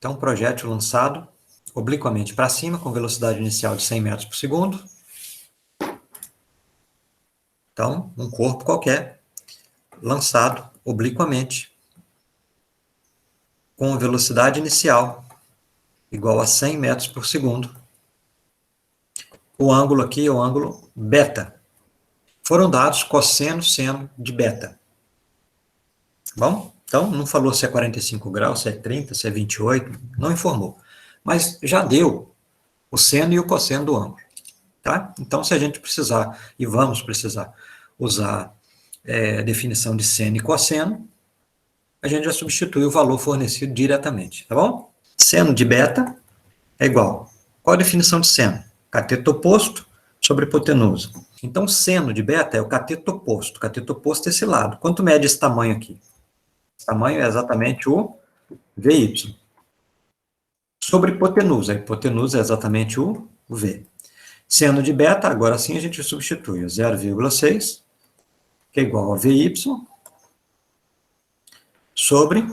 Então, projétil lançado obliquamente para cima, com velocidade inicial de 100 metros por segundo. Então, um corpo qualquer, lançado obliquamente, com velocidade inicial igual a 100 metros por segundo. O ângulo aqui é o ângulo beta. Foram dados cosseno, seno de beta. Bom? Então, não falou se é 45 graus, se é 30, se é 28, não informou. Mas já deu o seno e o cosseno do ângulo. Tá? Então, se a gente precisar, e vamos precisar, usar definição de seno e cosseno, a gente já substitui o valor fornecido diretamente, tá bom? Seno de beta é igual. Qual a definição de seno? Cateto oposto sobre hipotenusa. Então, seno de beta é o cateto oposto. Cateto oposto é esse lado. Quanto mede esse tamanho aqui? Esse tamanho é exatamente o VY. Sobre hipotenusa. A hipotenusa é exatamente o V. Seno de beta, agora sim a gente substitui o 0,6, que é igual a VY, sobre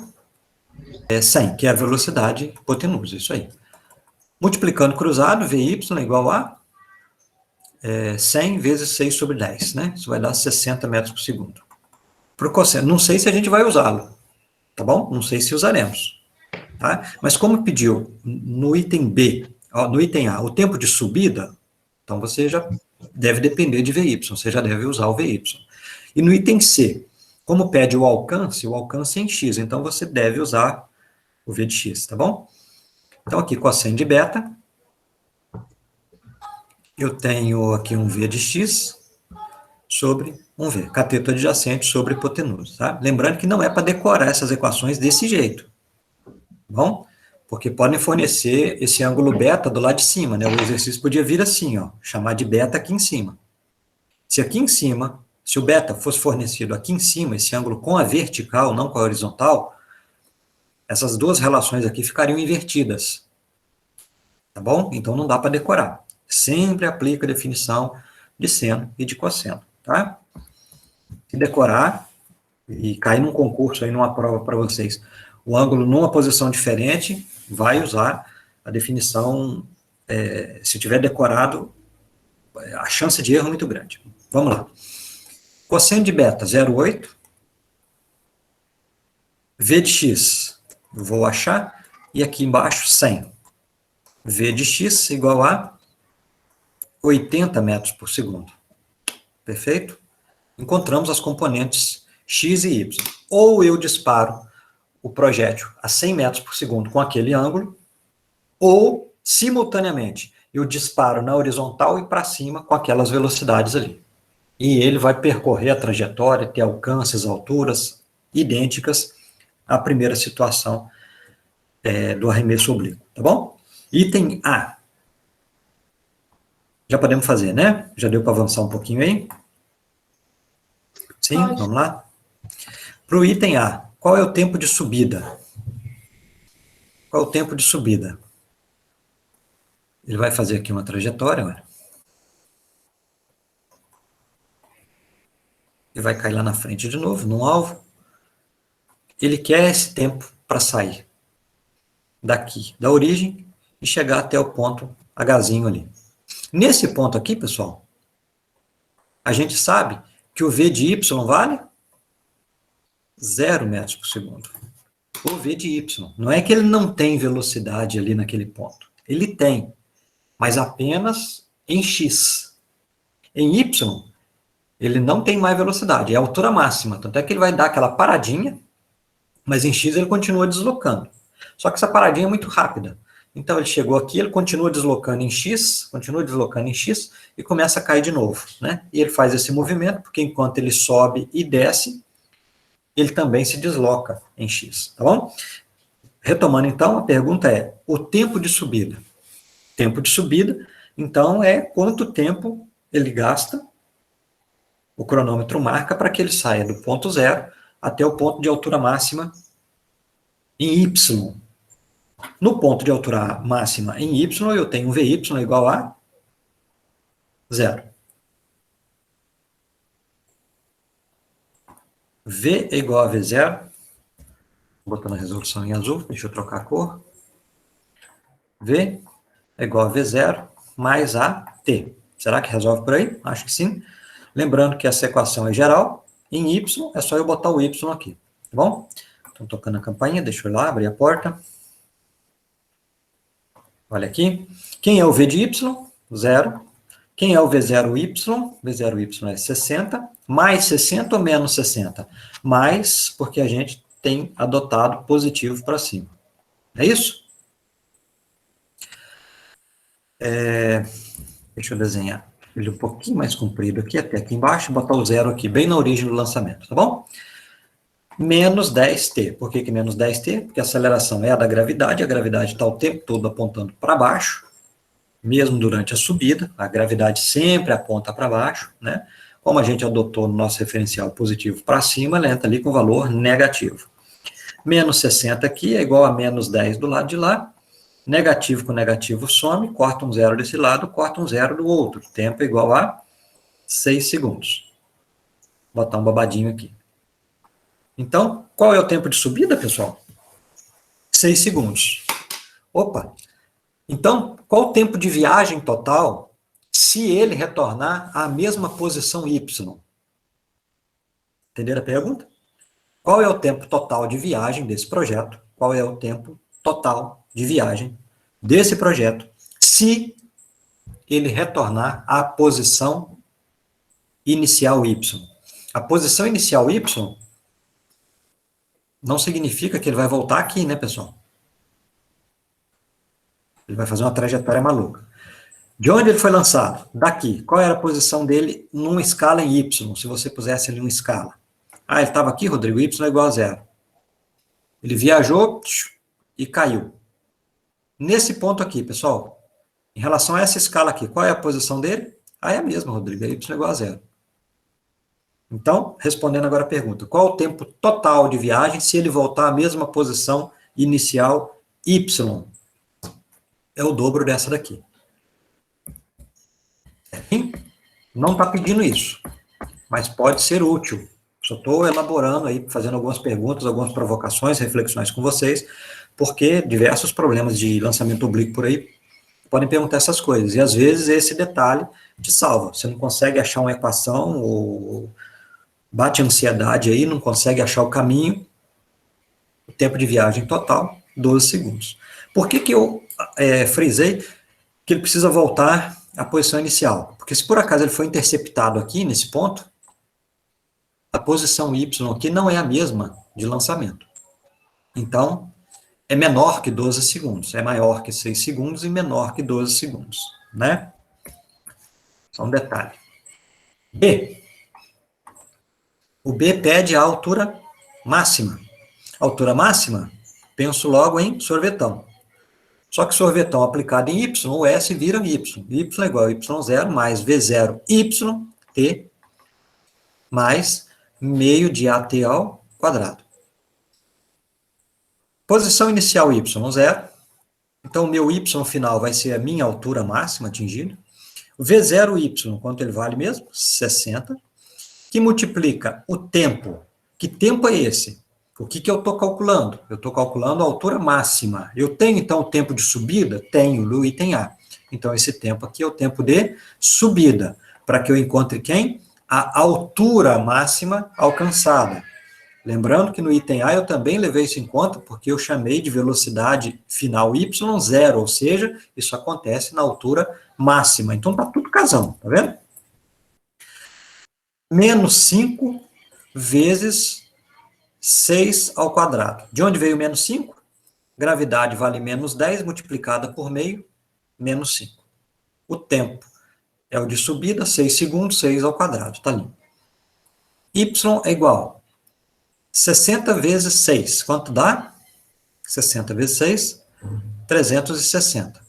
100, que é a velocidade hipotenusa, isso aí. Multiplicando cruzado, VY é igual a 100 vezes 6 sobre 10, né? Isso vai dar 60 metros por segundo. Para o cosseno, não sei se a gente vai usá-lo, tá bom? Não sei se usaremos, tá? Mas como pediu no item B, no item A, o tempo de subida, então você já deve depender de VY, você já deve usar o VY. E no item C, como pede o alcance é em X, então você deve usar o V de X, tá bom? Então aqui, cosseno de beta, eu tenho aqui um V de X sobre um V, cateto adjacente sobre hipotenusa, tá? Lembrando que não é para decorar essas equações desse jeito, tá bom? Porque podem fornecer esse ângulo beta do lado de cima, né? O exercício podia vir assim, ó, chamar de beta aqui em cima. Se aqui em cima, se o beta fosse fornecido aqui em cima, esse ângulo com a vertical, não com a horizontal, essas duas relações aqui ficariam invertidas, tá bom? Então não dá para decorar. Sempre aplica a definição de seno e de cosseno, tá? Se decorar e cair num concurso aí, numa prova para vocês, o ângulo numa posição diferente, vai usar a definição, se tiver decorado, a chance de erro é muito grande. Vamos lá. Cosseno de beta, 0,8. V de x, vou achar, e aqui embaixo, 100. V de x igual a 80 metros por segundo. Perfeito? Encontramos as componentes x e y. Ou eu disparo o projétil a 100 metros por segundo com aquele ângulo, ou, simultaneamente, eu disparo na horizontal e para cima com aquelas velocidades ali. E ele vai percorrer a trajetória, ter alcances, alturas idênticas à primeira situação do arremesso oblíquo, tá bom? Item A. Já podemos fazer, né? Já deu para avançar um pouquinho aí? Sim, pode. Vamos lá? Para o item A, qual é o tempo de subida? Qual é o tempo de subida? Ele vai fazer aqui uma trajetória, olha. Ele vai cair lá na frente de novo, no alvo. Ele quer esse tempo para sair daqui, da origem, e chegar até o ponto Hzinho ali. Nesse ponto aqui, pessoal, a gente sabe que o V de Y vale 0 metros por segundo. O V de Y. Não é que ele não tem velocidade ali naquele ponto. Ele tem, mas apenas em X. Em Y, ele não tem mais velocidade, é a altura máxima. Tanto é que ele vai dar aquela paradinha, mas em X ele continua deslocando. Só que essa paradinha é muito rápida. Então ele chegou aqui, ele continua deslocando em X, e começa a cair de novo, né? E ele faz esse movimento, porque enquanto ele sobe e desce, ele também se desloca em X, tá bom? Retomando então, a pergunta é, o tempo de subida. Tempo de subida, então, é quanto tempo ele gasta, o cronômetro marca, para que ele saia do ponto zero até o ponto de altura máxima em Y. No ponto de altura máxima em Y, eu tenho Vy igual a 0. V é igual a V0. Botando a resolução em azul, deixa eu trocar a cor. V é igual a V0 mais AT. Será que resolve por aí? Acho que sim. Lembrando que essa equação é geral. Em Y, é só eu botar o Y aqui. Tá bom? Estou tocando a campainha, deixa eu ir lá, abrir a porta. Olha aqui. Quem é o V de Y? 0. Quem é o V0Y? V0Y é 60. Mais 60 ou menos 60? Mais, porque a gente tem adotado positivo para cima. É isso? Deixa eu desenhar ele um pouquinho mais comprido aqui, até aqui embaixo, botar o 0 aqui, bem na origem do lançamento, tá bom? Menos 10t. Por que menos 10t? Porque a aceleração é a da gravidade, a gravidade está o tempo todo apontando para baixo, mesmo durante a subida, a gravidade sempre aponta para baixo, né? Como a gente adotou no nosso referencial positivo para cima, ela entra ali com valor negativo. Menos 60 aqui é igual a menos 10 do lado de lá. Negativo com negativo some, corta um zero desse lado, corta um zero do outro. Tempo é igual a 6 segundos. Vou botar um babadinho aqui. Então, qual é o tempo de subida, pessoal? 6 segundos. Opa! Então, qual o tempo de viagem total se ele retornar à mesma posição Y? Entenderam a pergunta? Qual é o tempo total de viagem desse projeto? Qual é o tempo total de viagem desse projeto se ele retornar à posição inicial Y? A posição inicial Y não significa que ele vai voltar aqui, né, pessoal? Ele vai fazer uma trajetória maluca. De onde ele foi lançado? Daqui. Qual era a posição dele numa escala em Y, se você pusesse ali uma escala? Ah, ele estava aqui, Rodrigo, Y é igual a 0. Ele viajou e caiu. Nesse ponto aqui, pessoal, em relação a essa escala aqui, qual é a posição dele? Ah, é a mesma, Rodrigo, Y é igual a 0. Então, respondendo agora a pergunta, qual o tempo total de viagem se ele voltar à mesma posição inicial Y? É o dobro dessa daqui. Não está pedindo isso, mas pode ser útil. Só estou elaborando aí, fazendo algumas perguntas, algumas provocações, reflexões com vocês, porque diversos problemas de lançamento oblíquo por aí podem perguntar essas coisas. E às vezes esse detalhe te salva. Você não consegue achar uma equação, ou bate ansiedade aí, não consegue achar o caminho, o tempo de viagem total, 12 segundos. Por que eu frisei que ele precisa voltar à posição inicial? Porque se por acaso ele foi interceptado aqui, nesse ponto, a posição Y aqui não é a mesma de lançamento. Então, é menor que 12 segundos. É maior que 6 segundos e menor que 12 segundos, né? Só um detalhe. B. O B pede a altura máxima. Altura máxima, penso logo em sorvetão. Só que sorvetão aplicado em Y, o S vira Y. Y é igual a Y0 mais V0 Y, T, mais meio de AT ao quadrado. Posição inicial Y, 0. Então, o meu Y final vai ser a minha altura máxima atingida. O V0Y, quanto ele vale mesmo? 60. Que multiplica o tempo. Que tempo é esse? O que eu estou calculando? Eu estou calculando a altura máxima. Eu tenho, então, o tempo de subida? Tenho, no item A. Então, esse tempo aqui é o tempo de subida. Para que eu encontre quem? A altura máxima alcançada. Lembrando que no item A eu também levei isso em conta, porque eu chamei de velocidade final y0, ou seja, isso acontece na altura máxima. Então, está tudo casão, tá vendo? Menos 5 vezes 6 ao quadrado. De onde veio menos 5? Gravidade vale menos 10, multiplicada por meio, menos 5. O tempo é o de subida, 6 segundos, 6 ao quadrado, tá ali. Y é igual a 60 vezes 6. Quanto dá? 60 vezes 6, 360.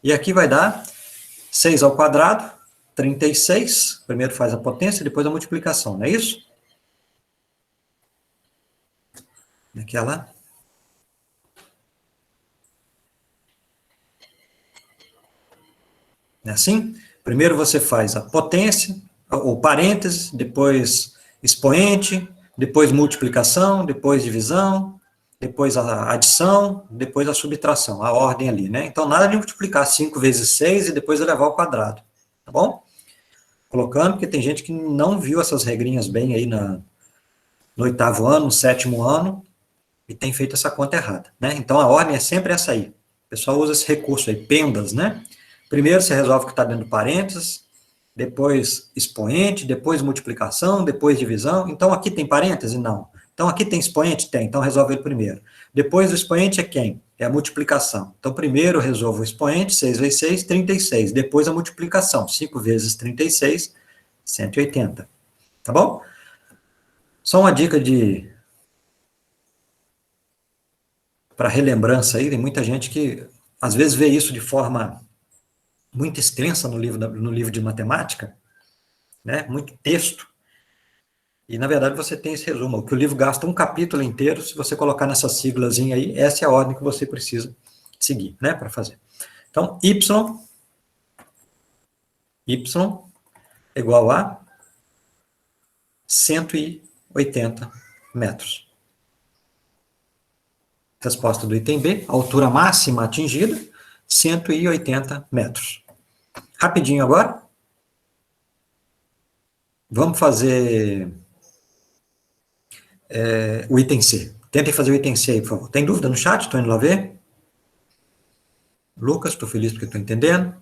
E aqui vai dar 6 ao quadrado, 36. Primeiro faz a potência, depois a multiplicação, não é isso? Aquela. É assim? Primeiro você faz a potência, ou parênteses, depois expoente, depois multiplicação, depois divisão, depois a adição, depois a subtração, a ordem ali, né? Então, nada de multiplicar 5 vezes 6 e depois elevar ao quadrado, tá bom? Colocando, porque tem gente que não viu essas regrinhas bem aí no 8º ano, no 7º ano, e tem feito essa conta errada, né? Então, a ordem é sempre essa aí. O pessoal usa esse recurso aí, pendas, né? Primeiro você resolve o que está dentro do parênteses, depois expoente, depois multiplicação, depois divisão. Então, aqui tem parêntese? Não. Então, aqui tem expoente? Tem. Então, resolve ele primeiro. Depois do expoente é quem? É a multiplicação. Então, primeiro eu resolvo o expoente, 6 vezes 6, 36. Depois a multiplicação, 5 vezes 36, 180. Tá bom? Só uma dica para relembrança aí, tem muita gente que às vezes vê isso de forma muito extensa no livro de matemática, né? Muito texto. E, na verdade, você tem esse resumo. O que o livro gasta um capítulo inteiro, se você colocar nessa siglazinha aí, essa é a ordem que você precisa seguir, né, para fazer. Então, y igual a 180 metros. Resposta do item B, altura máxima atingida, 180 metros. Rapidinho agora. Vamos fazer o item C. Tentem fazer o item C aí, por favor. Tem dúvida no chat? Estou indo lá ver. Lucas, estou feliz porque estou entendendo.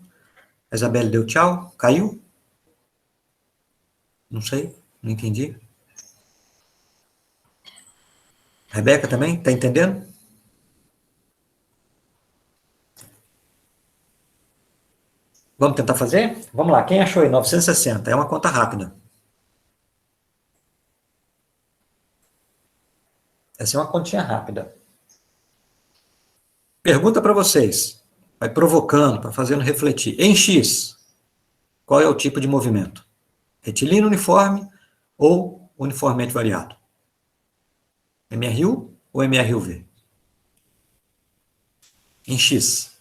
A Isabelle deu tchau. Caiu? Não sei, não entendi. Rebeca também, está entendendo? Vamos tentar fazer? Vamos lá, quem achou aí? 960, é uma conta rápida. Essa é uma continha rápida. Pergunta para vocês, vai provocando, para fazendo refletir. Em X, qual é o tipo de movimento? Retilíneo uniforme ou uniformemente variado? MRU ou MRUV? Em X.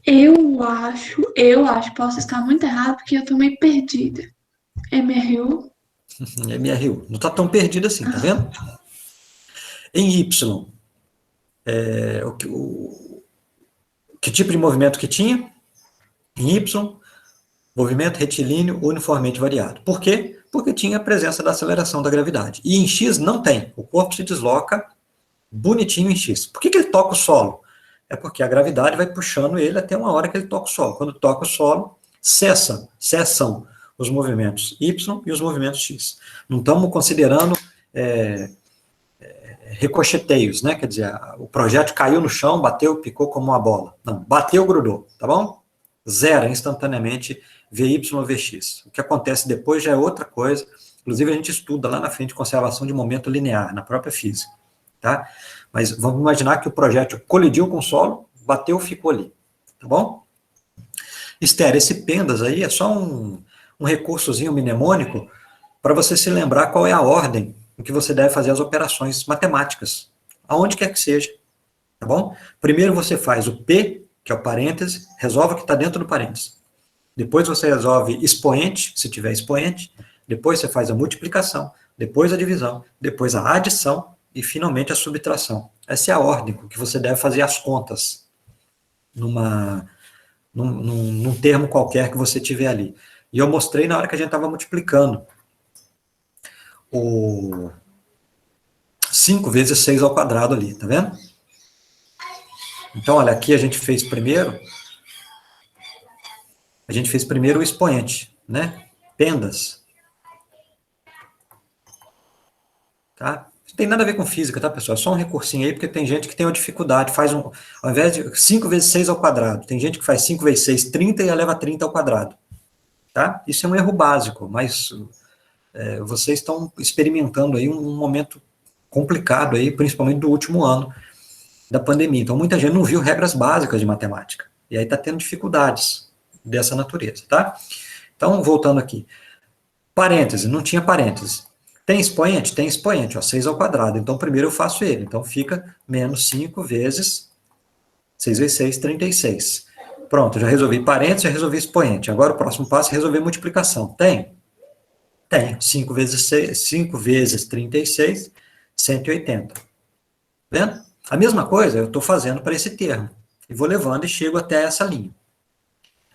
Eu acho, posso estar muito errado, porque eu tô meio perdida. MRU? MRU. Não está tão perdido assim, tá vendo? Em Y, que tipo de movimento que tinha? Em Y, movimento retilíneo uniformemente variado. Por quê? Porque tinha a presença da aceleração da gravidade. E em X não tem. O corpo se desloca bonitinho em X. Por que ele toca o solo? É porque a gravidade vai puxando ele até uma hora que ele toca o solo. Quando toca o solo, cessam os movimentos Y e os movimentos X. Não estamos considerando ricocheteios, né? Quer dizer, o projétil caiu no chão, bateu, picou como uma bola. Não, bateu, grudou, tá bom? Zera instantaneamente VY ou VX. O que acontece depois já é outra coisa. Inclusive, a gente estuda lá na frente conservação de momento linear, na própria física, tá? Mas vamos imaginar que o projétil colidiu com o solo, bateu, ficou ali, tá bom? Esther, esse pendas aí é só um recursozinho mnemônico para você se lembrar qual é a ordem em que você deve fazer as operações matemáticas, aonde quer que seja, tá bom? Primeiro você faz o P, que é o parêntese, resolve o que está dentro do parêntese. Depois você resolve expoente, se tiver expoente, depois você faz a multiplicação, depois a divisão, depois a adição e finalmente a subtração. Essa é a ordem com que você deve fazer as contas num termo qualquer que você tiver ali. E eu mostrei na hora que a gente estava multiplicando o 5 vezes 6 ao quadrado ali, tá vendo? Então, olha, aqui a gente fez primeiro o expoente, né? Pendas. Tá? Não tem nada a ver com física, tá, pessoal? É só um recursinho aí, porque tem gente que tem uma dificuldade, ao invés de 5 vezes 6 ao quadrado, tem gente que faz 5 vezes 6, 30 e eleva 30 ao quadrado. Tá? Isso é um erro básico, mas vocês estão experimentando aí um momento complicado aí, principalmente do último ano da pandemia. Então, muita gente não viu regras básicas de matemática. E aí está tendo dificuldades dessa natureza, tá? Então, voltando aqui. Parêntese, não tinha parêntese. Tem expoente? Tem expoente, ó, 6 ao quadrado. Então, primeiro eu faço ele. Então, fica menos 5 vezes 6 vezes 6, 36. Pronto, já resolvi parêntese, já resolvi expoente. Agora, o próximo passo é resolver multiplicação. Tem? Tem. 5 vezes 36, 180. Vendo? A mesma coisa eu estou fazendo para esse termo. E vou levando e chego até essa linha.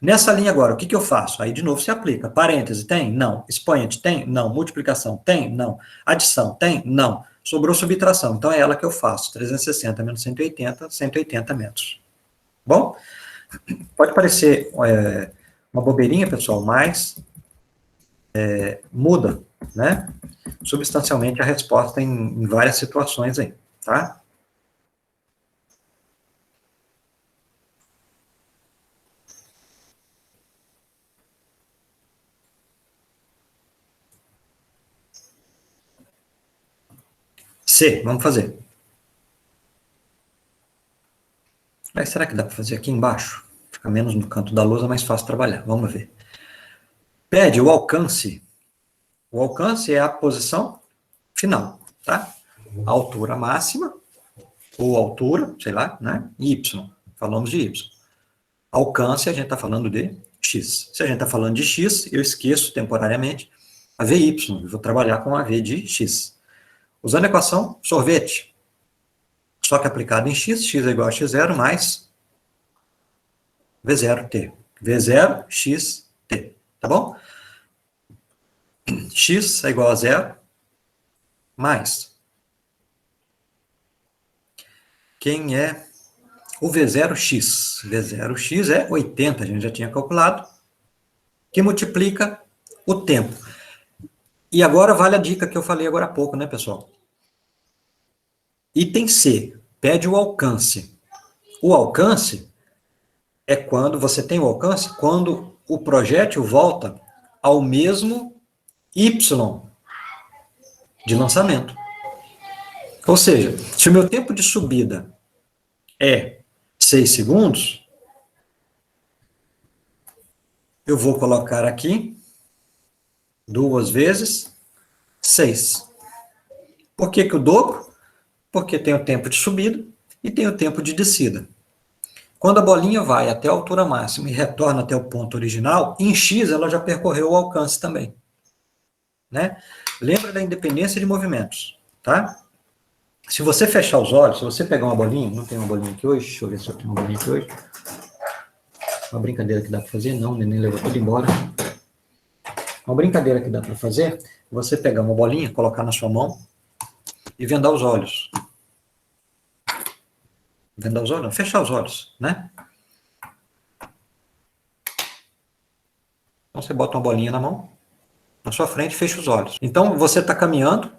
Nessa linha agora, o que eu faço? Aí, de novo, se aplica. Parêntese, tem? Não. Expoente, tem? Não. Multiplicação, tem? Não. Adição, tem? Não. Sobrou subtração. Então, é ela que eu faço. 360 menos 180, 180 metros. Bom? Pode parecer uma bobeirinha, pessoal, mas muda, né? Substancialmente a resposta em várias situações aí, tá? C, vamos fazer. Mas será que dá para fazer aqui embaixo? Fica menos no canto da lousa, mais fácil trabalhar. Vamos ver. Pede o alcance. O alcance é a posição final, tá? A altura máxima, ou altura, sei lá, né? Y. Falamos de Y. Alcance, a gente está falando de X. Se a gente está falando de X, eu esqueço temporariamente a VY. Eu vou trabalhar com a V de X. Usando a equação sorvete. Só que aplicado em X, X é igual a X0 mais V0T. V0, X, T. Tá bom? X é igual a 0 mais. Quem é o V0x? V0x é 80, a gente já tinha calculado, que multiplica o tempo. E agora vale a dica que eu falei agora há pouco, né, pessoal? Item C, pede o alcance. O alcance é quando você tem o alcance, quando o projétil volta ao mesmo Y de lançamento. Ou seja, se o meu tempo de subida é 6 segundos, eu vou colocar aqui 2 vezes 6. Por que que eu dobro? Porque tem o tempo de subida e tem o tempo de descida. Quando a bolinha vai até a altura máxima e retorna até o ponto original, em X ela já percorreu o alcance também. Né? Lembra da independência de movimentos, tá? Se você fechar os olhos, se você pegar uma bolinha, não tem uma bolinha aqui hoje, deixa eu ver se eu tenho uma bolinha aqui hoje. Uma brincadeira que dá para fazer? Não, o neném levou tudo embora. Uma brincadeira que dá para fazer, você pegar uma bolinha, colocar na sua mão e vendar os olhos. Vendar os olhos? Não, fechar os olhos, né? Então você bota uma bolinha na mão, na sua frente, e fecha os olhos. Então você está caminhando,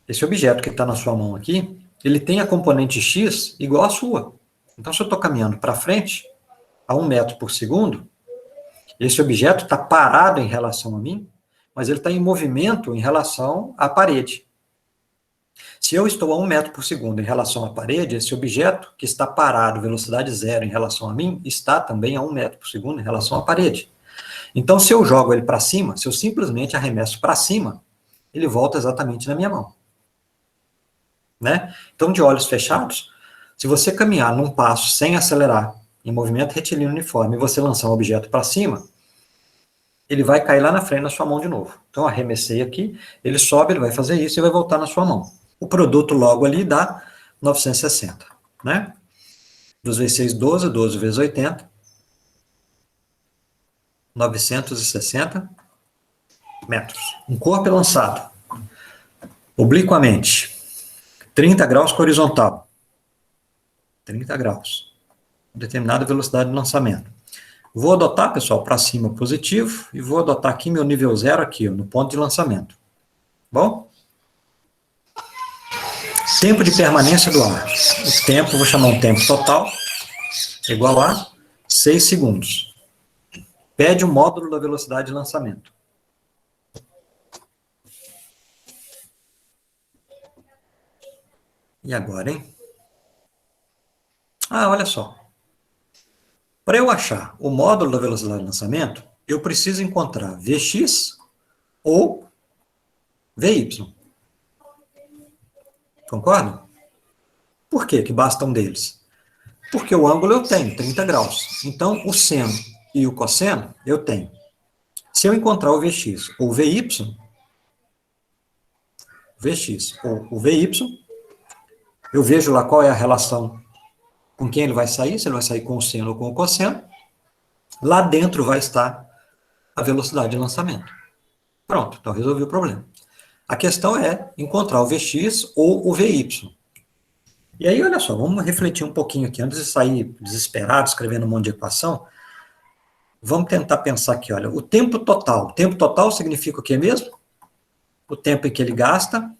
esse objeto que está na sua mão aqui, ele tem a componente x igual à sua. Então se eu estou caminhando para frente, a 1 metro por segundo, esse objeto está parado em relação a mim, mas ele está em movimento em relação à parede. Se eu estou a 1 metro por segundo em relação à parede, esse objeto que está parado, velocidade zero em relação a mim, está também a 1 metro por segundo em relação à parede. Então, se eu jogo ele para cima, se eu simplesmente arremesso para cima, ele volta exatamente na minha mão. Né? Então, de olhos fechados, se você caminhar num passo sem acelerar, em movimento retilíneo uniforme, e você lançar um objeto para cima, ele vai cair lá na frente na sua mão de novo. Então, arremessei aqui, ele sobe, ele vai fazer isso e vai voltar na sua mão. O produto logo ali dá 960, né? 2 vezes 6, 12, 12 vezes 80, 960 metros. Um corpo é lançado obliquamente, 30 graus com horizontal, 30 graus, determinada velocidade de lançamento. Vou adotar, pessoal, para cima positivo, e vou adotar aqui meu nível zero aqui, ó, no ponto de lançamento. Bom? Tempo de permanência do ar. O tempo, vou chamar um tempo total, igual a 6 segundos. Pede o módulo da velocidade de lançamento. E agora, hein? Ah, olha só. Para eu achar o módulo da velocidade de lançamento, eu preciso encontrar Vx ou Vy. Concorda? Por que que basta um deles? Porque o ângulo eu tenho, 30 graus. Então, o seno e o cosseno eu tenho. Se eu encontrar o Vx ou Vy, Vx ou o Vy, Eu vejo lá qual é a relação com quem ele vai sair, se ele vai sair com o seno ou com o cosseno. Lá dentro vai estar a velocidade de lançamento. Pronto, então resolvi o problema. A questão é encontrar o Vx ou o Vy. E aí, olha só, vamos refletir um pouquinho aqui, antes de sair desesperado, escrevendo um monte de equação, vamos tentar pensar aqui, olha, o tempo total. O tempo total significa o que mesmo? O tempo em que ele gasta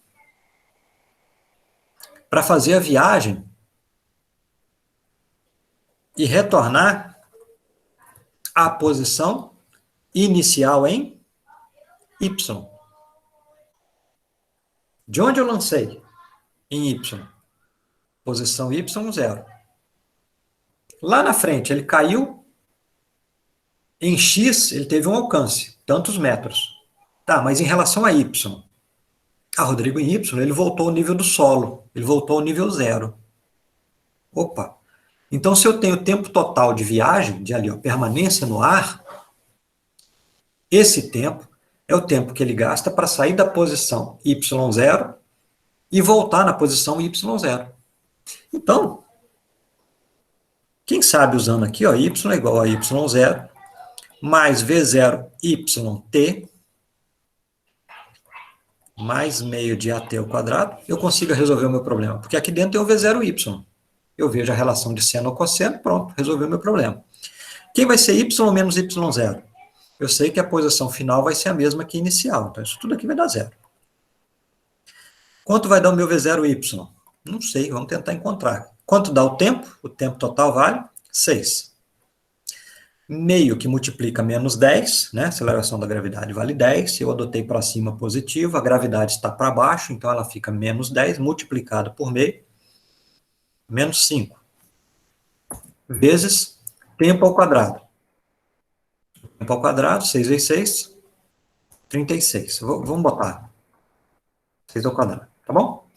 para fazer a viagem e retornar à posição inicial em Y. De onde eu lancei? Em Y. Posição Y, 0. Lá na frente, ele caiu. Em X, ele teve um alcance, tantos metros. Tá, mas em relação a Y? Ah, Rodrigo, em Y, ele voltou ao nível do solo. Ele voltou ao nível 0. Opa! Então, se eu tenho o tempo total de viagem, de ali, ó, permanência no ar, esse tempo é o tempo que ele gasta para sair da posição Y0 e voltar na posição Y0. Então, quem sabe usando aqui, ó, Y é igual a Y0 mais V0 YT mais meio de AT ao quadrado, eu consigo resolver o meu problema. Porque aqui dentro tem o V0Y. Eu vejo a relação de seno ou cosseno, pronto, resolvi o meu problema. Quem vai ser Y menos Y0? Eu sei que a posição final vai ser a mesma que inicial. Então, isso tudo aqui vai dar 0. Quanto vai dar o meu V0Y? Não sei, vamos tentar encontrar. Quanto dá o tempo? O tempo total vale 6. Meio que multiplica menos 10, né? Aceleração da gravidade vale 10. Se eu adotei para cima positivo, a gravidade está para baixo, então ela fica menos 10, multiplicado por meio, menos 5. Vezes tempo ao quadrado. Tempo ao quadrado, 6 vezes 6, 36. Vamos botar 6 ao quadrado, tá bom?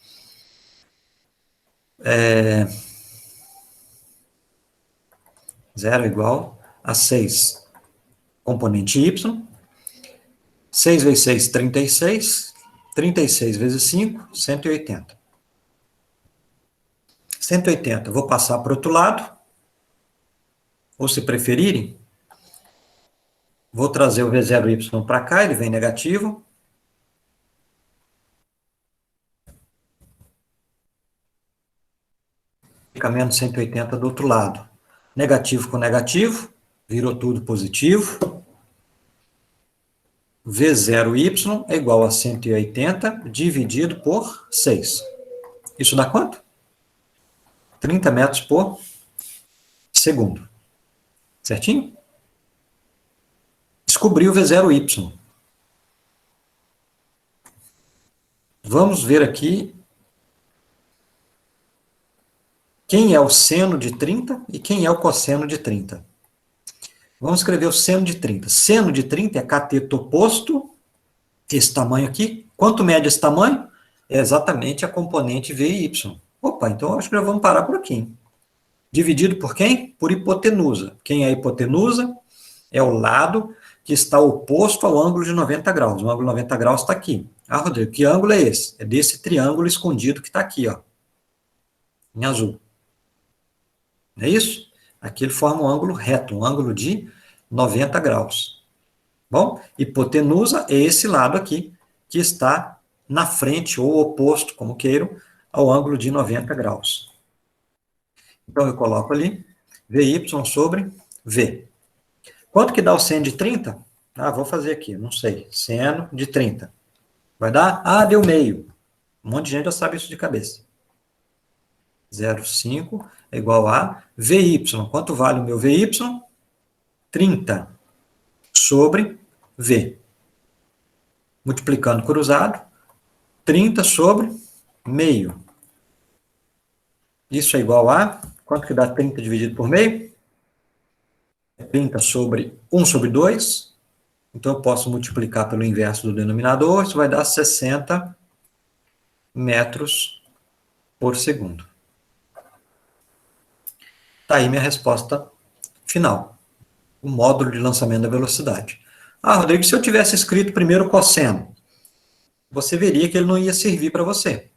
Zero igual a 6 componente y. 6 vezes 6, 36. 36 vezes 5, 180. 180, vou passar para o outro lado. Ou, se preferirem, vou trazer o V0y para cá, ele vem negativo. Fica menos 180 do outro lado. Negativo com negativo, virou tudo positivo. V0y é igual a 180 dividido por 6. Isso dá quanto? 30 metros por segundo. Certinho? Descobri o V0y. Vamos ver aqui quem é o seno de 30 e quem é o cosseno de 30. Vamos escrever o seno de 30. Seno de 30 é cateto oposto, esse tamanho aqui. Quanto mede esse tamanho? É exatamente a componente VY. Opa, então acho que já vamos parar por aqui. Dividido por quem? Por hipotenusa. Quem é a hipotenusa? É o lado que está oposto ao ângulo de 90 graus. O ângulo de 90 graus está aqui. Ah, Rodrigo, que ângulo é esse? É desse triângulo escondido que está aqui, ó, em azul. Não é isso? Aqui ele forma um ângulo reto, um ângulo de 90 graus. Bom, hipotenusa é esse lado aqui, que está na frente, ou oposto, como queiram, ao ângulo de 90 graus. Então, eu coloco ali, VY sobre V. Quanto que dá o seno de 30? Ah, vou fazer aqui, não sei. Seno de 30. Vai dar? Ah, deu meio. Um monte de gente já sabe isso de cabeça. 0,5 é igual a VY. Quanto vale o meu VY? 30 sobre V. Multiplicando cruzado, 30 sobre meio. Isso é igual a... Quanto que dá 30 dividido por meio? 30 sobre 1 sobre 2. Então, eu posso multiplicar pelo inverso do denominador. Isso vai dar 60 metros por segundo. Está aí minha resposta final. O módulo de lançamento da velocidade. Ah, Rodrigo, se eu tivesse escrito primeiro o cosseno, você veria que ele não ia servir para você.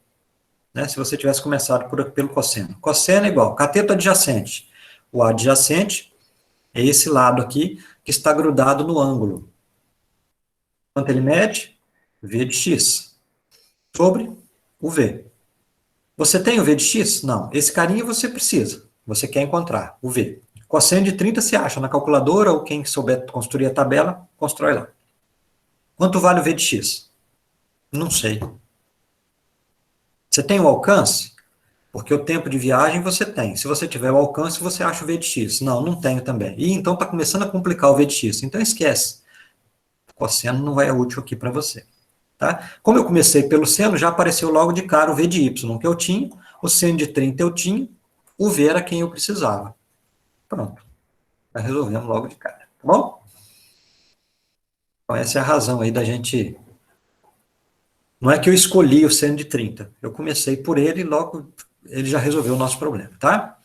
né, se você tivesse começado pelo cosseno. Cosseno é igual, cateto adjacente. O adjacente é esse lado aqui, que está grudado no ângulo. Quanto ele mede? V de x, sobre o V. Você tem o V de x? Não. Esse carinha você precisa, você quer encontrar, o V. Cosseno de 30 se acha na calculadora, ou quem souber construir a tabela, constrói lá. Quanto vale o V de x? Não sei. Você tem o alcance? Porque o tempo de viagem você tem. Se você tiver o alcance, você acha o V de x. Não, não tenho também. E então está começando a complicar o V de x. Então esquece. O cosseno não é útil aqui para você. Tá? Como eu comecei pelo seno, já apareceu logo de cara o V de y que eu tinha, o seno de 30 eu tinha, o V era quem eu precisava. Pronto. Já resolvemos logo de cara. Tá bom? Então essa é a razão aí da gente... Não é que eu escolhi o seno de 30. Eu comecei por ele e logo ele já resolveu o nosso problema, tá?